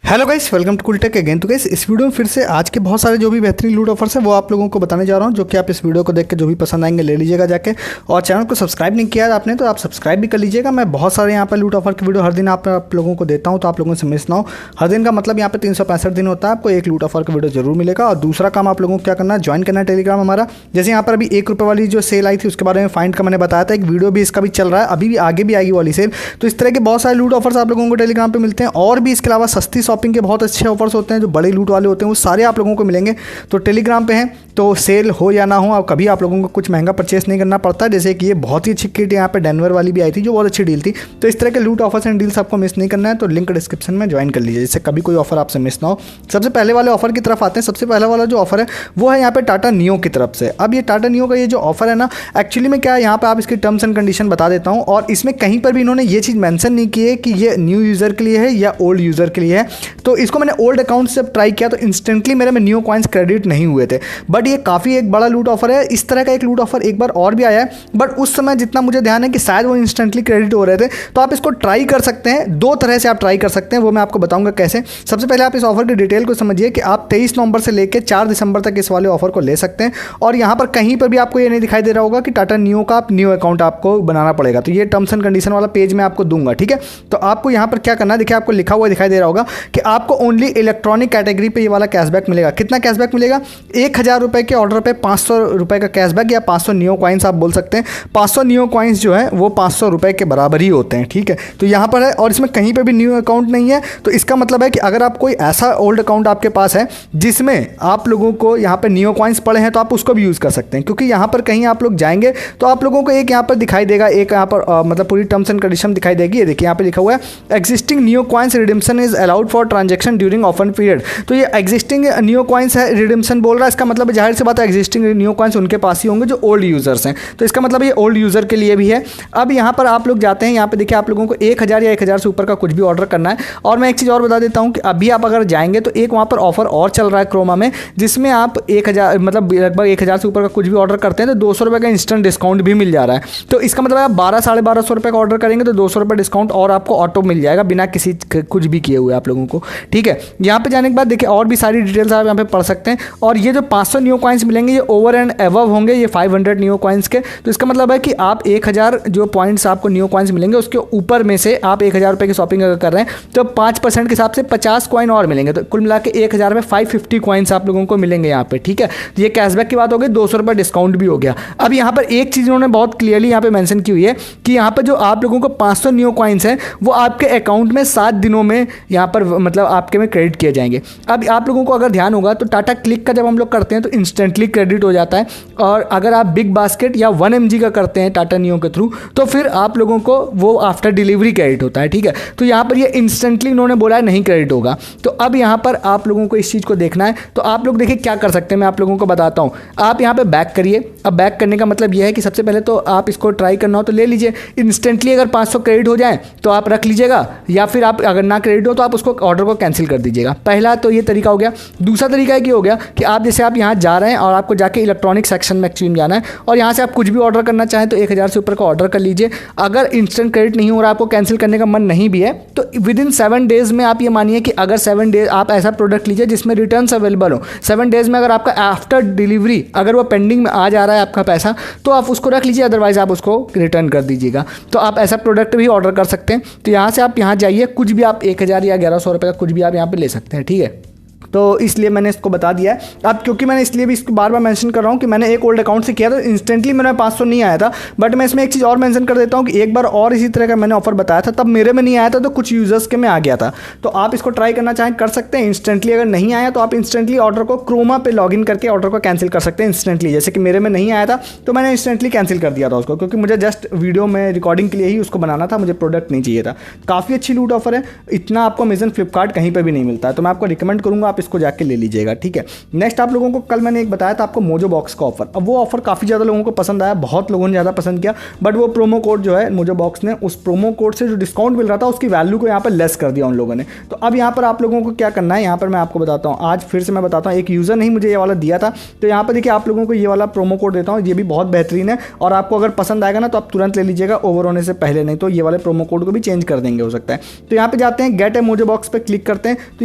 Hello guys, welcome to cool tech again. तो guys इस video में फिर से आज के बहुत सारे जो भी बेहतरीन लूट ऑफर्स है वो आप लोगों को बताने जा रहा हूं, जो कि आप इस वीडियो को देख के जो भी पसंद आएंगे ले लीजिएगा जाके। और चैनल को सब्सक्राइब नहीं किया है आपने तो आप सब्सक्राइब भी कर लीजिएगा। मैं बहुत सारे यहाँ पर लूट ऑफर की वीडियो हर दिन आप लोगों को देता हूँ, तो आप लोगों से मिस ना हो। हर दिन का मतलब यहाँ पर 365 दिन होता है, आपको एक लूट ऑफर का वीडियो जरूर मिलेगा। और दूसरा काम आप लोगों को क्या करना है, ज्वाइन करना है टेलीग्राम हमारा। जैसे यहाँ पर अभी ₹1 वाली जो सेल आई थी उसके बारे में फाइंड का मैंने बताया था, एक वीडियो भी इसका भी चल रहा है, अभी भी आगे भी आएगी वाली सेल। तो इस तरह के बहुत सारे लूट ऑफर्स आप लोगों को टेलीग्राम पर मिलते हैं। और भी इसके अलावा सस्ती शॉपिंग के बहुत अच्छे ऑफर्स होते हैं, जो बड़े लूट वाले होते हैं वो सारे आप लोगों को मिलेंगे। तो टेलीग्राम पे हैं तो सेल हो या ना हो, अब कभी आप लोगों को कुछ महंगा परचेस नहीं करना पड़ता। जैसे कि ये बहुत ही अच्छी किट यहाँ पे डेनवर वाली भी आई थी जो बहुत अच्छी डील थी। तो इस तरह के लूट ऑफर्स एंड डील्स आपको मिस नहीं करना है, तो लिंक डिस्क्रिप्शन में ज्वाइन कर लीजिए, जिससे कभी कोई ऑफर आपसे मिस ना हो। सबसे पहले वाले ऑफर की तरफ आते हैं। सबसे पहला वाला जो ऑफर है वो है यहाँ पे टाटा नियो की तरफ से। अब ये टाटा नियो का ये जो ऑफर है ना, एक्चुअली में क्या है, यहाँ पे आप इसकी टर्म्स एंड कंडीशन बता देता हूँ। और इसमें कहीं पर भी इन्होंने ये चीज़ मेंशन नहीं की है कि ये न्यू यूज़र के लिए है या ओल्ड यूज़र के लिए है। तो इसको मैंने ओल्ड अकाउंट से ट्राई किया तो इंस्टेंटली मेरे में न्यू कॉइन्स क्रेडिट नहीं हुए थे। बट ये काफ़ी एक बड़ा लूट ऑफर है। इस तरह का एक लूट ऑफर एक बार और भी आया है, बट उस समय जितना मुझे ध्यान है कि शायद वो इंस्टेंटली क्रेडिट हो रहे थे। तो आप इसको ट्राई कर सकते हैं, दो तरह से आप ट्राई कर सकते हैं, वो मैं आपको बताऊंगा कैसे। सबसे पहले आप इस ऑफर की डिटेल को समझिए कि आप 23 नवंबर से लेकर 4 दिसंबर तक इस वाले ऑफर को ले सकते हैं। और यहाँ पर कहीं पर भी आपको ये नहीं दिखाई दे रहा होगा कि टाटा नियो का आप न्यू अकाउंट आपको बनाना पड़ेगा। तो ये टर्म्स एंड कंडीशन वाला पेज मैं आपको दूंगा, ठीक है। तो आपको यहाँ पर क्या करना है, देखिए आपको लिखा हुआ दिखाई दे रहा होगा कि आपको ओनली इलेक्ट्रॉनिक कैटेगरी पे ये वाला कैशबैक मिलेगा। कितना कैशबैक मिलेगा? 1000 रुपये के ऑर्डर पे 500 रुपये का कैशबैक, या 500 नियो कॉइन्स आप बोल सकते हैं। 500 नियो कॉइन्स जो है वो 500 रुपये के बराबर ही होते हैं, ठीक है। तो यहाँ पर है, और इसमें कहीं पे भी न्यू अकाउंट नहीं है। तो इसका मतलब है कि अगर आप कोई ऐसा ओल्ड अकाउंट आपके पास है जिसमें आप लोगों को यहाँ पे नियो कॉइन्स पड़े हैं, तो आप उसको भी यूज़ कर सकते हैं। क्योंकि यहाँ पर कहीं आप लोग जाएंगे तो आप लोगों को एक यहाँ पर दिखाई देगा, एक यहाँ पर मतलब पूरी टर्म्स एंड कंडीशन दिखाई देगी। ये देखिए यहाँ पे लिखा हुआ है existing neo coins redemption is allowed for transaction during offer period. तो ये एग्जिस्टिंग नियो कॉइन्स है, रिडीम्शन बोल रहा है। इसका मतलब जाहिर सी बात है एग्जिस्टिंग नियो कॉइन्स उनके पास ही होंगे जो ओल्ड यूजर्स हैं। तो इसका मतलब ये ओल्ड यूजर के लिए भी है। अब यहाँ पर आप लोग जाते हैं, यहाँ पे देखिए आप लोगों को 1000 या 1000 से ऊपर का कुछ भी ऑर्डर करना है। और मैं एक चीज़ और बता देता हूँ कि अभी आप अगर जाएंगे तो एक वहाँ पर ऑफर और चल रहा है क्रोमा में, जिसमें आप 1000 मतलब लगभग 1000 से ऊपर का कुछ भी ऑर्डर करते हैं तो 200 रुपये का इंस्टेंट डिस्काउंट भी मिल जा रहा है। तो इसका मतलब आप 1200-1250 रुपये का ऑर्डर करेंगे तो 200 रुपये डिस्काउंट और आपको ऑटो मिल जाएगा बिना किसी कुछ भी किए हुए आप लोगों को, ठीक है। यहाँ पे जाने के बाद देखिए और भी सारी डिटेल्स आप यहाँ पे पढ़ सकते हैं। और ये जो 500 न्यू कॉइन्स मिलेंगे ये ओवर एंड एबव होंगे, ये 500 न्यू कॉइन्स के। तो इसका मतलब है कि आप 1000 जो पॉइंट्स आपको न्यू कॉइन्स मिलेंगे उसके ऊपर में से आप 1000 रुपये की शॉपिंग अगर कर रहे हैं तो 5% के हिसाब से 50 कॉइन और मिलेंगे। तो कुल मिला के 1000 में 550 कॉइन्स आप लोगों को मिलेंगे यहाँ पे, ठीक है। तो ये कैशबैक की बात हो गई, 200 रुपये डिस्काउंट भी हो गया। अब यहाँ पर एक चीज़ उन्होंने बहुत क्लियरली यहाँ पे मेंशन की हुई है कि यहाँ पर जो आप लोगों को 500 न्यू कॉइन्स हैं वो आपके अकाउंट में 7 दिनों में यहाँ पर मतलब आपके में क्रेडिट किए जाएंगे। अब आप लोगों को अगर ध्यान होगा तो टाटा क्लिक का जब हम लोग करते हैं तो इंस्टेंटली क्रेडिट हो जाता है। और अगर आप बिग बास्केट या 1mg का करते हैं टाटा नियो के थ्रू तो फिर आप लोगों को वो आफ्टर डिलीवरी क्रेडिट होता है, ठीक है। तो यहाँ पर ये इंस्टेंटली इन्होंने बोला है नहीं क्रेडिट होगा। तो अब यहाँ पर आप लोगों को इस चीज़ को देखना है। तो आप लोग देखिए क्या कर सकते हैं, मैं आप लोगों को बताता हूँ। आप यहाँ पे बैक करिए। अब बैक करने का मतलब यह है कि सबसे पहले तो आप इसको ट्राई करना हो तो ले लीजिए। इंस्टेंटली अगर 500 क्रेडिट हो जाए तो आप रख लीजिएगा, या फिर आप अगर ना क्रेडिट हो तो आप उसको ऑर्डर को कैंसिल कर दीजिएगा। पहला तो ये तरीका हो गया। दूसरा तरीका ये हो गया कि आप जैसे आप यहाँ जा रहे हैं और आपको जाके इलेक्ट्रॉनिक सेक्शन में एक्चुअली जाना है और यहाँ से आप कुछ भी ऑर्डर करना चाहें तो 1000 से ऊपर का ऑर्डर कर लीजिए। अगर इंस्टेंट क्रेडिट नहीं हो रहा, आपको कैंसिल करने का मन नहीं भी है, तो विद इन 7 डेज़ में आप ये मानिए कि अगर 7 डेज आप ऐसा प्रोडक्ट लीजिए जिसमें रिटर्न्स अवेलेबल हो। 7 डेज़ में अगर आपका आफ्टर डिलीवरी अगर वो पेंडिंग में आ जा रहा है आपका पैसा तो आप उसको रख लीजिए, अदरवाइज आप उसको रिटर्न कर दीजिएगा। तो आप ऐसा प्रोडक्ट भी ऑर्डर कर सकते हैं। तो यहाँ से आप यहाँ जाइए, कुछ भी आप 1000 या 1100 रुपये का कुछ भी आप यहाँ पर ले सकते हैं, ठीक है। तो इसलिए मैंने इसको बता दिया है। अब क्योंकि मैंने इसलिए भी इसको बार बार मेंशन कर रहा हूँ कि मैंने एक ओल्ड अकाउंट से किया था, इंस्टेंटली मेरे 500 नहीं आया था। बट मैं इसमें एक चीज़ और मेंशन कर देता हूँ कि एक बार और इसी तरह का मैंने ऑफर बताया था, तब मेरे में नहीं आया था तो कुछ यूजर्स के में आ गया था। तो आप इसको ट्राई करना चाहें कर सकते हैं। इंस्टेंटली अगर नहीं आया तो आप इंस्टेंटली ऑर्डर को क्रोमा पे लॉगिन करके ऑर्डर को कैंसिल कर सकते हैं इंस्टेंटली। जैसे कि मेरे में नहीं आया था तो मैंने इंस्टेंटली कैंसिल कर दिया था उसको, क्योंकि मुझे जस्ट वीडियो में रिकॉर्डिंग के लिए ही उसको बनाना था, मुझे प्रोडक्ट नहीं चाहिए था। काफ़ी अच्छी लूट ऑफर है, इतना आपको अमेजन फ्लिपकार्ट कहीं पर भी नहीं मिलता है। तो मैं आपको रिकमेंड करूँगा आप इसको जाके ले लीजिएगा, ठीक है। नेक्स्ट आप लोगों को कल मैंने एक बताया था आपको मोजो बॉक्स का ऑफर। अब वो ऑफर काफ़ी ज़्यादा लोगों को पसंद आया, बहुत लोगों ने ज़्यादा पसंद किया, बट वो प्रोमो कोड जो है मोजो बॉक्स ने, उस प्रोमो कोड से जो डिस्काउंट मिल रहा था उसकी वैल्यू को यहाँ पर लेस कर दिया उन लोगों ने। तो अब यहाँ पर आप लोगों को क्या करना है, यहाँ पर मैं आपको बताता हूँ, आज फिर से मैं बताता हूँ, एक यूज़र ने ही मुझे ये वाला दिया था। तो यहाँ पर देखिए आप लोगों को ये वाला प्रोमो कोड देता हूँ, ये भी बहुत बेहतरीन है और आपको अगर पसंद आएगा ना तो आप तुरंत ले लीजिएगा ओवर होने से पहले, नहीं तो ये वाले प्रोमो कोड को भी चेंज कर देंगे हो सकता है। तो यहाँ पे जाते हैं गेट ए मोजो बॉक्स पे क्लिक करते हैं, तो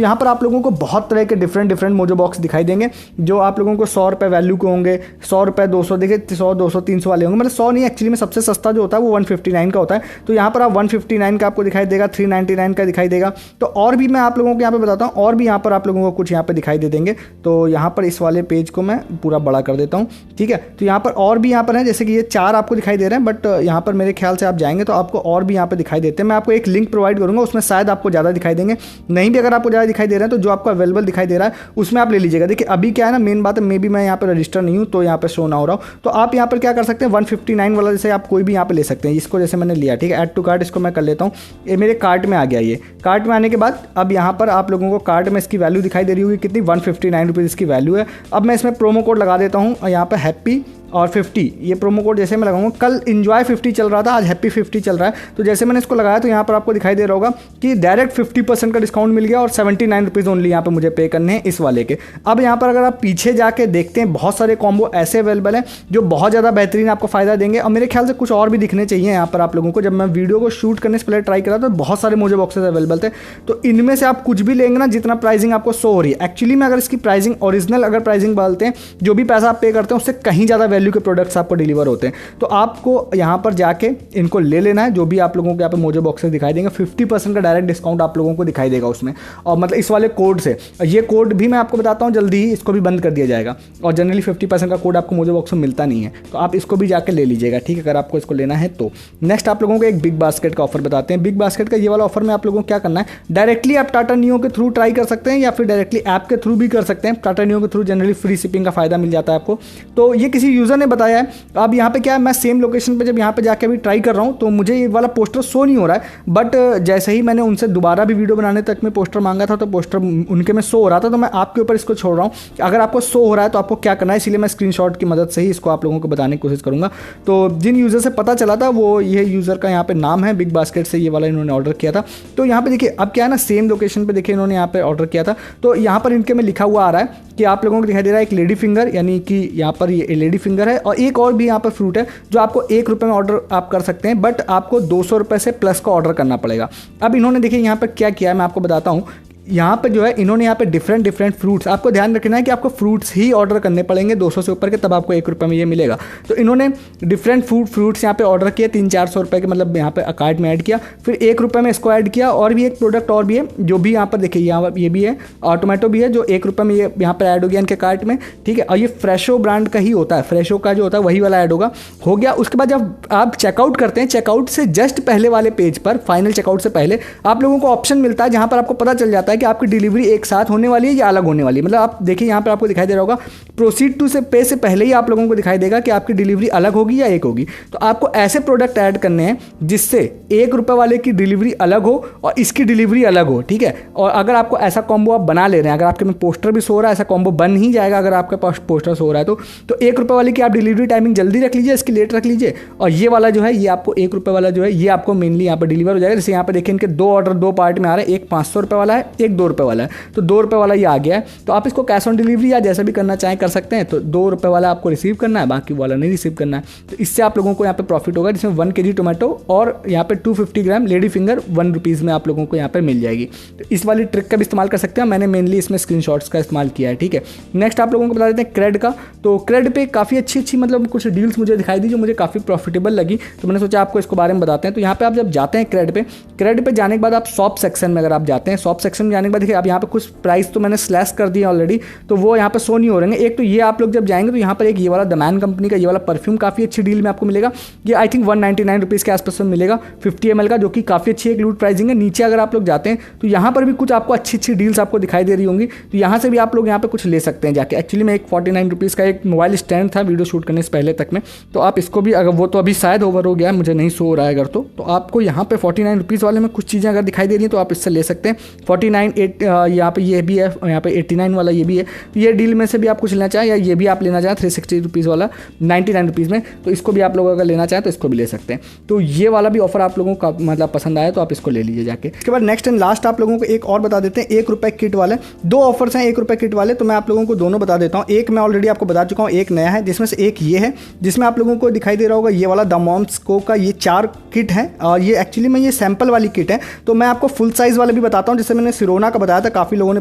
यहाँ पर आप लोगों को बहुत तरह के डिफरेंट मोजो बॉक्स दिखाई देंगे जो आप लोगों को 100 रुपये वैल्यू के होंगे, 100 रुपये 200, देखिए 100 200 300 वाले होंगे, मतलब 100 नहीं, एक्चुअली में सबसे सस्ता जो होता है वो 159 का होता है। तो यहाँ पर आप 159 का आपको दिखाई देगा, 399 का दिखाई देगा। तो और भी मैं आप लोगों को यहाँ पे बताता हूँ, और भी यहाँ पर आप लोगों को कुछ यहाँ पे दिखाई दे देंगे। तो यहाँ पर इस वाले पेज को मैं पूरा बड़ा कर देता हूँ, ठीक है। तो यहाँ पर और भी यहाँ पर है, जैसे कि ये 4 आपको दिखाई दे रहे हैं, बट यहाँ पर मेरे ख्याल से आप जाएंगे तो आपको और भी यहाँ पे दिखाई देते हैं। मैं आपको एक लिंक प्रोवाइड करूँगा, उसमें शायद आपको ज़्यादा दिखाई देंगे, नहीं भी अगर आपको ज़्यादा दिखाई दे रहे हैं तो जो आपको अवेलेबल दिखाई दे रहा है उसमें आप ले लीजिएगा। देखिए अभी क्या है ना, मेन बात है, मे भी मैं यहाँ पर रजिस्टर नहीं हूँ तो यहाँ पर शो ना हो रहा हूँ। तो आप यहाँ पर क्या कर सकते हैं, 159 वाला जैसे आप कोई भी यहाँ पे ले सकते हैं, इसको जैसे मैंने लिया, ठीक है, ऐड टू कार्ट, इसको मैं कर लेता हूँ, ये मेरे कार्ट में आ गया। ये कार्ट में आने के बाद अब यहाँ पर आप लोगों को कार्ट में इसकी वैल्यू दिखाई दे रही होगी कितनी, 159 रुपीज़ इसकी वैल्यू है। अब मैं इसमें प्रोमो कोड लगा देता हूँ, यहाँ पर हैप्पी और 50, ये प्रोमो कोड जैसे मैं लगाऊंगा, कल इन्जॉय 50 चल रहा था, आज हैप्पी 50 चल रहा है। तो जैसे मैंने इसको लगाया तो यहाँ पर आपको दिखाई दे रहा होगा कि डायरेक्ट 50% का डिस्काउंट मिल गया और 79 रुपीज़ ओनली यहाँ पे मुझे पे करने हैं इस वाले के। अब यहाँ पर अगर आप पीछे जाके देखते हैं, बहुत सारे कॉम्बो ऐसे अवेलेबल हैं जो बहुत ज़्यादा बेहतरीन आपको फ़ायदा देंगे, और मेरे ख्याल से कुछ और भी दिखने चाहिए यहाँ पर आप लोगों को। जब मैं वीडियो को शूट करने से पहले ट्राई करा तो बहुत सारे मोजो बॉक्सेस अवेलेबल थे, तो इनमें से आप कुछ भी लेंगे ना, जितना प्राइसिंग आपको शो हो रही है, एक्चुअली में अगर इसकी प्राइसिंग ओरिजिनल अगर प्राइसिंग डालते हैं, जो भी पैसा आप पे करते हैं उससे कहीं ज़्यादा वैल्यू के प्रोडक्ट्स आपको डिलीवर होते हैं। तो आपको यहाँ पर जाके इनको ले लेना है, जो भी आप लोगों को यहाँ पे मोजो बॉक्सेस दिखाई देंगे, 50% का डायरेक्ट डिस्काउंट आप लोगों को दिखाई देगा उसमें, और मतलब इस वाले कोड से। ये कोड भी मैं आपको बताता हूँ जल्दी ही, इसको भी बंद कर दिया जाएगा, और जनरली 50% का कोड आपको मोजो बॉक्स में मिलता नहीं है, तो आप इसको भी जाके ले लीजिएगा, ठीक है, अगर आपको इसको लेना है तो। नेक्स्ट आप लोगों को एक बिग बास्केट का ऑफर बताते हैं। बिग बास्केट का ये वाला ऑफर में आप लोगों को क्या करना है, डायरेक्टली आप टाटा नियो के थ्रू ट्राई कर सकते हैं या फिर डायरेक्टली ऐप के थ्रू भी कर सकते हैं। टाटा नियो के थ्रू जनरली फ्री शिपिंग का फायदा मिल जाता है आपको। तो ये किसी यूजर ने बताया है। अब यहाँ पे क्या है, मैं सेम लोकेशन पे जब यहाँ पे जाके अभी ट्राई कर रहा हूँ तो मुझे ये वाला पोस्टर शो नहीं हो रहा है, बट जैसे ही मैंने उनसे दोबारा भी वीडियो बनाने तक में पोस्टर मांगा था तो पोस्टर उनके में शो हो रहा था। तो मैं आपके ऊपर इसको छोड़ रहा हूँ, अगर आपको शो हो रहा है तो आपको क्या करना है, इसलिए मैं स्क्रीनशॉट की मदद से ही इसको आप लोगों को बताने की कोशिश करूँगा। तो जिन यूज़र से पता चला था वो ये यूज़र का यहाँ पे नाम है, बिग बास्केट से ये वाला इन्होंने ऑर्डर किया था। तो यहाँ पे देखिए अब क्या है ना, सेम लोकेशन पे देखिए इन्होंने यहाँ पे ऑर्डर किया था, तो यहाँ पर इनके में लिखा हुआ आ रहा है कि आप लोगों को दिखाई दे रहा है एक लेडी फिंगर, यानी कि यहाँ पर ये लेडी फिंगर है, और एक और भी यहाँ पर फ्रूट है जो आपको 1 रुपये में ऑर्डर आप कर सकते हैं, बट आपको 200 रुपये से प्लस का ऑर्डर करना पड़ेगा। अब इन्होंने देखिए यहाँ पर क्या किया है मैं आपको बताता हूँ। यहाँ पे जो है इन्होंने यहाँ पे डिफरेंट फ्रूट्स, आपको ध्यान रखना है कि आपको फ्रूट्स ही ऑर्डर करने पड़ेंगे 200 से ऊपर के, तब आपको 1 रुपये में ये मिलेगा। तो इन्होंने डिफरेंट फ्रूट्स यहाँ पे ऑर्डर किए 300-400 रुपये के, मतलब यहाँ पे कार्ट में ऐड किया, फिर 1 रुपये में इसको ऐड किया। और भी एक प्रोडक्ट और भी है जो भी यहाँ पर देखिए, यहाँ ये भी है और टोमेटो भी है जो 1 रुपये में ये यहाँ पर ऐड हो गया इनके कार्ट में, ठीक है। और ये फ्रेशो ब्रांड का ही होता है, फ्रेशो का जो होता है वही वाला ऐड हो गया। उसके बाद जब आप चेकआउट करते हैं, चेकआउट से जस्ट पहले वाले पेज पर, फाइनल चेकआउट से पहले आप लोगों को ऑप्शन मिलता है जहाँ पर आपको पता चल जाता है कि आपकी डिलीवरी एक साथ होने वाली है या अलग होने वाली है। मतलब आप देखिए यहाँ पर आपको दिखाई दे रहा होगा प्रोसीड टू से पे से पहले ही आप लोगों को दिखाई देगा कि आपकी डिलीवरी अलग होगी या एक होगी। तो आपको ऐसे प्रोडक्ट ऐड करने हैं जिससे 1 रुपये वाले की डिलीवरी अलग हो और इसकी डिलीवरी अलग हो, ठीक है। और अगर आपको ऐसा कॉम्बो आप बना ले रहे हैं, अगर आपके में पोस्टर भी सो रहा है, ऐसा कॉम्बो बन ही जाएगा अगर आपके पास पोस्टर सो रहा है तो 1 रुपये वाले की आप डिलीवरी टाइमिंग जल्दी रख लीजिए, इसकी लेट रख लीजिए, और ये वाला जो है ये आपको 1 रुपये वाला जो है ये आपको मेनली यहाँ पर डिलीवर हो जाएगा। जैसे यहाँ पर देखिए इनके 2 ऑर्डर 2 पार्ट में आ रहे हैं, एक 500 रुपये वाला है, एक 2 रुपये वाला है। तो 2 रुपये वाला ये आ गया है, तो आप इसको कैश ऑन डिलीवरी या जैसा भी करना चाहें कर सकते हैं। तो 2 रुपये वाला आपको रिसीव करना है, बाकी वाला नहीं रिसीव करना है। तो इससे आप लोगों को यहाँ पे प्रॉफिट होगा, जिसमें 1 kg टोमेटो और यहाँ पे 250 ग्राम लेडी फिंगर 1 रुपीज़ में आप लोगों को यहाँ पे मिल जाएगी। तो इस वाली ट्रिक का भी इस्तेमाल कर सकते हैं, मैंने मेनली इसमें स्क्रीनशॉट्स का इस्तेमाल किया है, ठीक है। नेक्स्ट आप लोगों को बता देते हैं क्रेड का। तो क्रेड पे काफ़ी अच्छी मतलब कुछ डील्स मुझे दिखाई दी जो मुझे काफ़ी प्रॉफिटेबल लगी, तो मैंने सोचा आपको इसको बारे में बताते हैं। तो यहाँ पे आप जब जाते हैं क्रेड पे जाने के बाद आप शॉप सेक्शन में अगर आप जाते हैं, शॉप सेक्शन में जाने के बाद देखिए आप यहाँ पे कुछ प्राइस तो मैंने स्लैश कर दिया ऑलरेडी, तो वो यहाँ पे शो नहीं हो रहे हैं। एक तो ये आप लोग जब जाएंगे तो यहाँ पर एक ये वाला द मैन कंपनी का ये वाला परफ्यूम काफ़ी अच्छी डील में आपको मिलेगा, ये आई थिंक 199 रुपीज़ के आसपास में मिलेगा 50 ml का, जो कि काफ़ी अच्छी एक लूट प्राइसिंग है। नीचे अगर आप लोग जाते हैं तो यहाँ पर भी कुछ आपको अच्छी डील्स आपको दिखाई दे रही होंगी, तो यहाँ से भी आप लोग यहाँ पे कुछ ले सकते हैं जाके। एक्चुअली में एक 49 रुपीज़ का एक मोबाइल स्टैंड था वीडियो शूट करने से पहले तक में, तो आप इसको भी, अगर वो तो अभी शायद ओवर हो गया है, मुझे नहीं शो हो रहा है अगर तो आपको यहाँ पे 49 रुपीज़ वाले में कुछ चीज़ें अगर दिखाई दे रही हैं तो आप इससे ले सकते हैं। 49 यहाँ पे ये भी है, यहाँ पे 89 वाला ये भी है। तो ये डील में से भी आप कुछ लेना चाहें या ये भी आप लेना चाहें 360 रुपीज़ वाला 99 रुपीज़ में, तो इसको भी आप लोग अगर लेना चाहें तो इसको भी ले सकते हैं। तो ये वाला भी ऑफर आप लोगों का मतलब पसंद आया तो आप इसको ले लीजिए जाके। इसके बाद नेक्स्ट एंड लास्ट आप लोगों को एक और बता देते हैं, 1 रुपये किट वाले। 2 ऑफर्स हैं 1 रुपये किट वाले, तो मैं आप लोगों को दोनों बता देता हूँ। एक मैं ऑलरेडी आपको बता चुका हूँ, एक नया है, जिसमें से एक ये है, जिसमें आप लोगों को दिखाई दे रहा होगा ये वाला द मॉम्स को का ये 4 किट है। और ये एक्चुअली में ये सैंपल वाली किट है, तो मैं आपको फुल साइज़ वाले भी बताता हूँ। जैसे मैंने सिरोना का बताया था, काफ़ी लोगों ने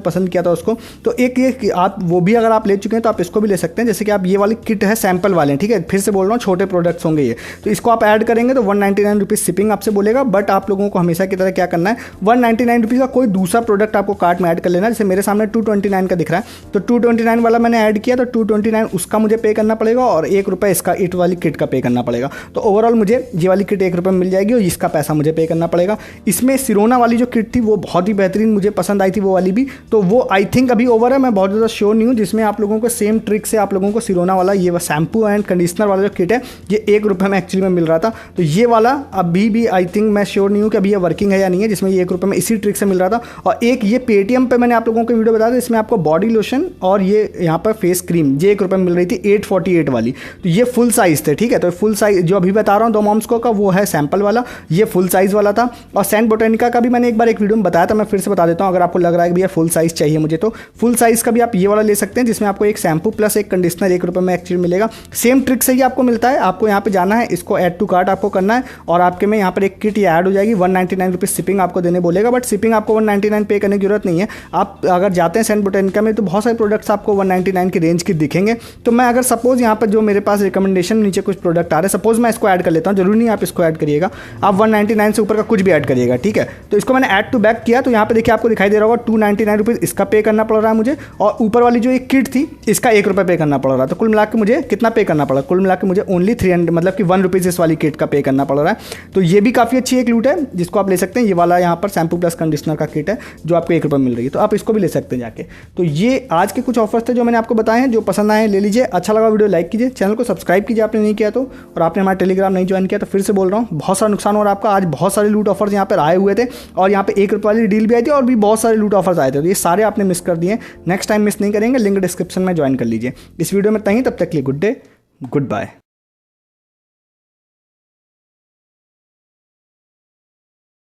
पसंद किया था उसको, तो एक ये आप वो भी अगर आप ले चुके हैं तो आप इसको भी ले सकते हैं। जैसे कि आप ये वाली किट है सैंपल वाले, ठीक है, फिर से बोल रहा हूँ छोटे प्रोडक्ट्स होंगे ये, तो इसको आप ऐड करेंगे तो 199 रुपीज़ शिपिंग आपसे बोलेगा। बट आप लोगों को हमेशा की तरह क्या करना है, 199 रुपीज़ का कोई दूसरा प्रोडक्ट आपको कार्ट में ऐड कर लेना। जैसे मेरे सामने 229 का दिख रहा है, तो 229 वाला मैंने ऐड किया, तो 229 उसका मुझे पे करना पड़ेगा और 1 रुपये इसका इट वाली किट का पे करना पड़ेगा। तो ओवरऑल मुझे ये वाली किट 1 रुपये में मिल जाएगी और इसका पैसा मुझे पे करना पड़ेगा। इसमें सिरोना वाली जो किट थी वो बहुत ही बेहतरीन मुझे पसंद आई थी, वो वाली भी, तो वो आई थिंक अभी ओवर है, मैं बहुत ज़्यादा श्योर नहीं हूँ। जिसमें आप लोगों को सेम ट्रिक से आप लोगों को सिरोना वाला ये शैम्पू एंड कंडीशनर वाला जो किट है ये 1 रुपये में एक्चुअली में मिल रहा था। तो ये वाला अभी भी आई थिंक मैं श्योर नहीं हूँ कि अभी ये वर्किंग है या नहीं है, जिसमें ये 1 रुपये में इसी ट्रिक से मिल रहा था। और एक ये पेटीएम पे मैंने आप लोगों को वीडियो बताया था, इसमें आपको बॉडी लोशन और ये यहाँ पर फेस क्रीम ये 1 रुपये में मिल रही थी 848 वाली, तो ये फुल साइज़ थे, ठीक है। तो फुल साइज जो अभी बता रहा हूँ दो मॉम्स को का वो है सैंपल वाला, ये फुल साइज़ वाला था। और सेंट बोटेनिका का भी मैंने एक बार एक वीडियो में बताया था, मैं फिर से बता देता हूँ अगर आपको लग रहा है कि भैया फुल साइज़ चाहिए मुझे, तो फुल साइज़ का भी आप ये वाला ले सकते हैं, जिसमें आपको एक शैम्पू प्लस एक कंडीशनर 1 रुपये में एक्चुअली मिलेगा। सेम ट्रिक से ही आपको मिलता है, आपको यहाँ पे जाना है, इसको ऐड टू कार्ट आपको करना है और आपके में यहाँ पर एक किट ये ऐड हो जाएगी। 199 रुपीज़ शिपिंग आपको देने बोलेगा, बट शिपिंग आपको 199 पे करने की जरूरत नहीं है। आप अगर जाते हैं सेंट बोटेनिका में तो बहुत सारे प्रोडक्ट्स आपको 199 की रेंज की दिखेंगे। तो मैं अगर सपोज यहाँ पर जो मेरे पास रिकमेंडेशन नीचे कुछ प्रोडक्ट आ रहे हैं, सपोज मैं इसको ऐड कर लेता हूँ, जरूरी नहीं आप इसको ऐड करिएगा, आप 199 से ऊपर का कुछ भी ऐड करिएगा, ठीक है। तो इसको मैंने ऐड टू बैक किया, तो यहाँ पे देखिए आपको दिखाई दे रहा होगा 299 रुपीज़ इसका पे करना पड़ रहा है मुझे, और ऊपर वाली जो एक किट थी इसका 1 रुपये पे करना पड़ रहा है। तो कुल मिला के मुझे कितना पे करना पड़ा, कुल मिला के मुझे ओनली 300 मतलब कि 1 रुपीज़ इस वाली किट का पे करना पड़ रहा है। तो ये भी काफ़ी अच्छी एक लूट है जिसको आप ले सकते हैं। ये वाला यहाँ पर शैम्पू प्लस कंडीशनर का किट है जो आपको 1 रुपये मिल रही है, तो आप इसको भी ले सकते हैं जाके। तो ये आज के कुछ ऑफर्स थे जो मैंने आपको बताए हैं, जो पसंद आए ले लीजिए। अच्छा लगा वीडियो लाइक कीजिए, चैनल को सब्सक्राइब कीजिए आपने नहीं किया तो, और आपने हमारा टेलीग्राम नहीं ज्वाइन किया तो फिर से बोल रहा हूँ बहुत सारा नुकसान हो रहा है आपका। आज बहुत सारे लूट ऑफर्स यहाँ पर आए हुए थे और यहाँ पे 1 रुपये वाली डील भी आई थी और भी बहुत सारे लूट ऑफर्स आए थे, तो ये सारे आपने मिस कर दिए। नेक्स्ट टाइम मिस नहीं करेंगे, लिंक डिस्क्रिप्शन में ज्वाइन कर लीजिए। इस वीडियो में तभी, तब तक के लिए गुड डे, गुड बाय।